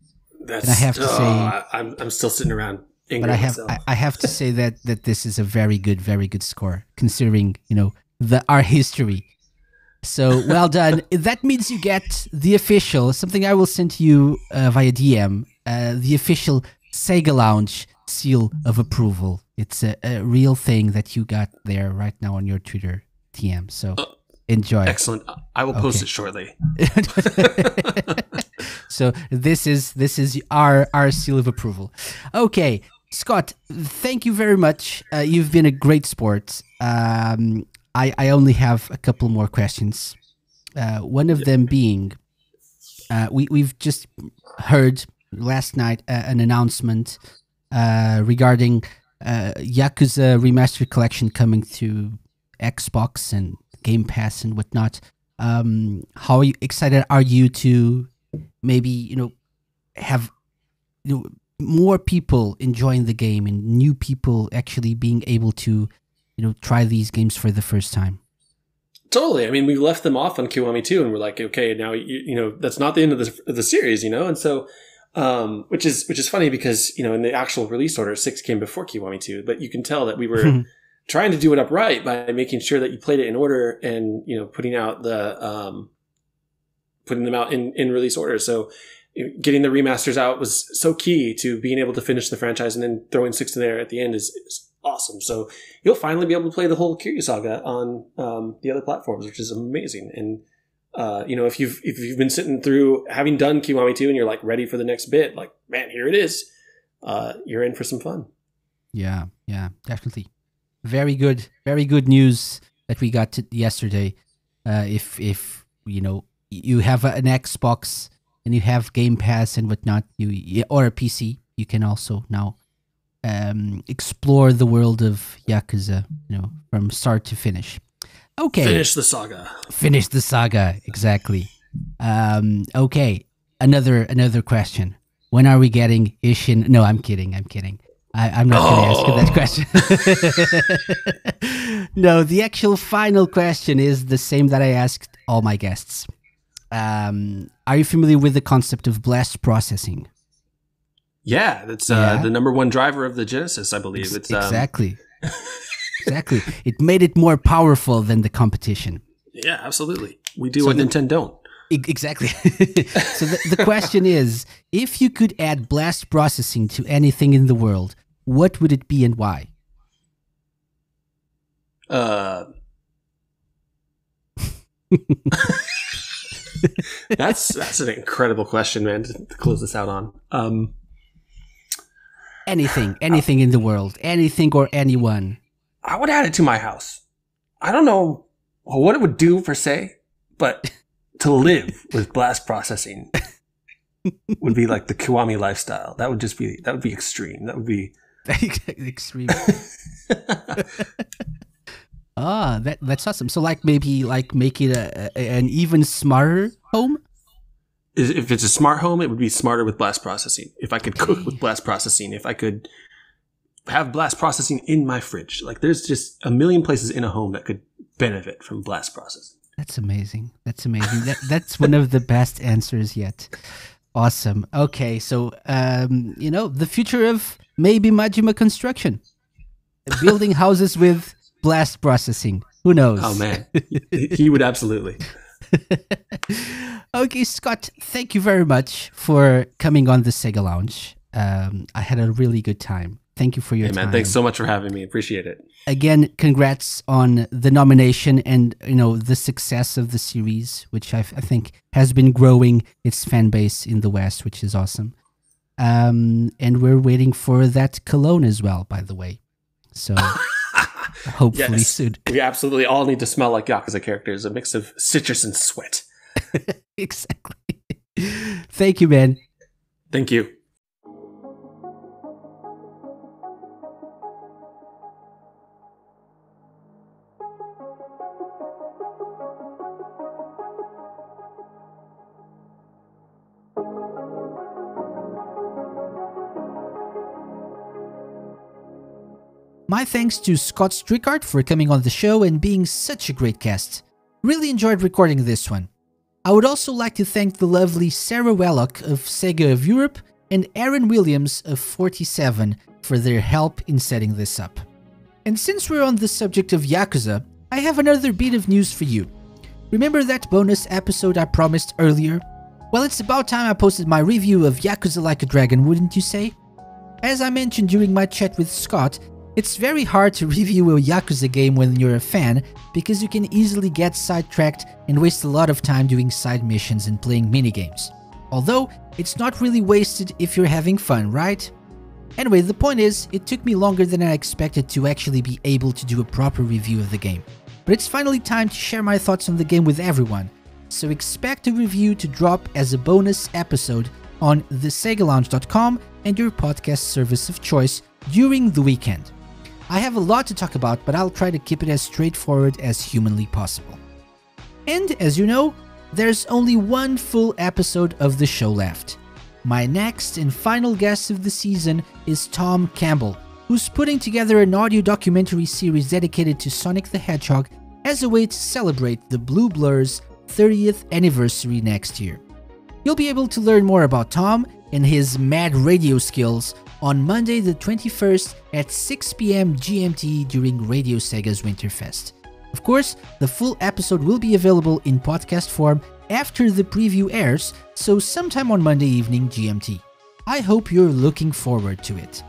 That's, And I have to say, I'm still sitting around angry but at myself. I have to say that this is a very good score, considering our history. So well done. That means you get the official, something I will send to you via DM, the official Sega Lounge seal of approval. It's a real thing that you got there right now on your Twitter TM. So enjoy. Excellent. I will post it shortly. So this is our seal of approval. Okay, Scott, thank you very much. You've been a great sport. I only have a couple more questions. One of them being, we've just heard last night an announcement regarding Yakuza Remastered Collection coming to Xbox and Game Pass and whatnot. How excited are you to maybe have more people enjoying the game and new people actually being able to try these games for the first time? Totally. I mean, we left them off on Kiwami 2 and we're like, okay, now, that's not the end of the series, and so, which is funny because, in the actual release order, 6 came before Kiwami 2, but you can tell that we were trying to do it upright by making sure that you played it in order and, putting out putting them out in release order. So getting the remasters out was so key to being able to finish the franchise, and then throwing 6 in there at the end is awesome. So you'll finally be able to play the whole Kiryu Saga on the other platforms, which is amazing. And if you've been sitting through having done Kiwami 2 and you're like ready for the next bit, like, man, here it is. You're in for some fun. Yeah, definitely. Very good news that we got yesterday. If you have an Xbox and you have Game Pass and whatnot, or a PC, you can also now explore the world of Yakuza, from start to finish. Okay. Finish the saga, exactly. Okay, another question. When are we getting Ishin? No, I'm kidding. I'm not going to ask you that question. No, the actual final question is the same that I asked all my guests. Are you familiar with the concept of blast processing? Yeah, that's the number one driver of the Genesis, I believe. It's exactly. Exactly. It made it more powerful than the competition. Yeah, absolutely. We do what Nintendo don't. Exactly. So the question is, if you could add blast processing to anything in the world, what would it be and why? That's an incredible question, man, to close this out on. Anything in the world, anything or anyone. I would add it to my house. I don't know what it would do per se, but to live with blast processing would be like the Kiwami lifestyle. That would be extreme. That would be extreme. That's awesome. So maybe make it an even smarter home? If it's a smart home, it would be smarter with blast processing. If I could cook with blast processing, if I could have blast processing in my fridge. Like there's just a million places in a home that could benefit from blast processing. That's amazing. That's one of the best answers yet. Awesome. Okay, so the future of maybe Majima construction. Building houses with blast processing. Who knows? Oh man. He would absolutely. Okay, Scott, thank you very much for coming on the Sega Lounge. I had a really good time. Thank you for your time. Man, thanks so much for having me. Appreciate it. Again, congrats on the nomination and the success of the series, which I think has been growing its fan base in the West, which is awesome. And we're waiting for that cologne as well, by the way. So hopefully soon. We absolutely all need to smell like Yakuza characters, a mix of citrus and sweat. Exactly. Thank you, man. Thank you. My thanks to Scott Strichart for coming on the show and being such a great guest. Really enjoyed recording this one. I would also like to thank the lovely Sarah Wellock of Sega of Europe and Aaron Williams of 47 for their help in setting this up. And since we're on the subject of Yakuza, I have another bit of news for you. Remember that bonus episode I promised earlier? Well, it's about time I posted my review of Yakuza Like a Dragon, wouldn't you say? As I mentioned during my chat with Scott, it's very hard to review a Yakuza game when you're a fan because you can easily get sidetracked and waste a lot of time doing side missions and playing minigames. Although, it's not really wasted if you're having fun, right? Anyway, the point is, it took me longer than I expected to actually be able to do a proper review of the game. But it's finally time to share my thoughts on the game with everyone, so expect a review to drop as a bonus episode on thesegalounge.com and your podcast service of choice during the weekend. I have a lot to talk about, but I'll try to keep it as straightforward as humanly possible. And as you know, there's only one full episode of the show left. My next and final guest of the season is Tom Campbell, who's putting together an audio documentary series dedicated to Sonic the Hedgehog as a way to celebrate the Blue Blur's 30th anniversary next year. You'll be able to learn more about Tom and his mad radio skills on Monday the 21st at 6 p.m. GMT during Radio Sega's Winterfest. Of course, the full episode will be available in podcast form after the preview airs, so sometime on Monday evening GMT. I hope you're looking forward to it.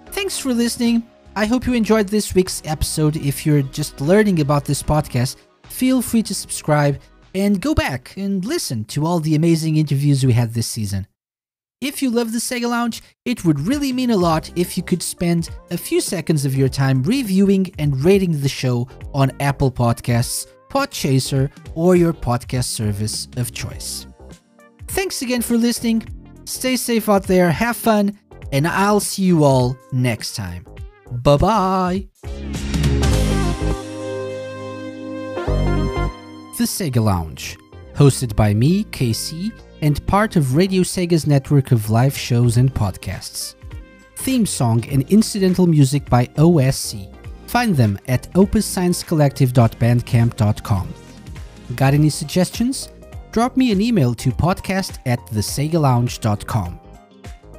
Thanks for listening. I hope you enjoyed this week's episode. If you're just learning about this podcast, feel free to subscribe and go back and listen to all the amazing interviews we had this season. If you love the Sega Lounge, it would really mean a lot if you could spend a few seconds of your time reviewing and rating the show on Apple Podcasts, Podchaser, or your podcast service of choice. Thanks again for listening. Stay safe out there, have fun, and I'll see you all next time. Bye-bye! The Sega Lounge, hosted by me, KC, and part of Radio Sega's network of live shows and podcasts. Theme song and incidental music by OSC. Find them at opussciencecollective.bandcamp.com. Got any suggestions? Drop me an email to podcast@thesegalounge.com.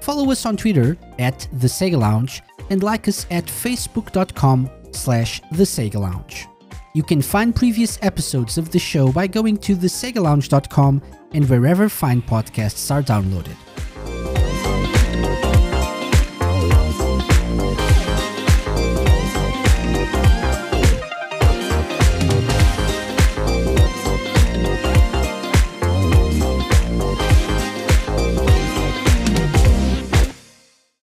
Follow us on Twitter @thesegalounge and like us at facebook.com the Sega Lounge. You can find previous episodes of the show by going to thesegalounge.com and wherever fine podcasts are downloaded.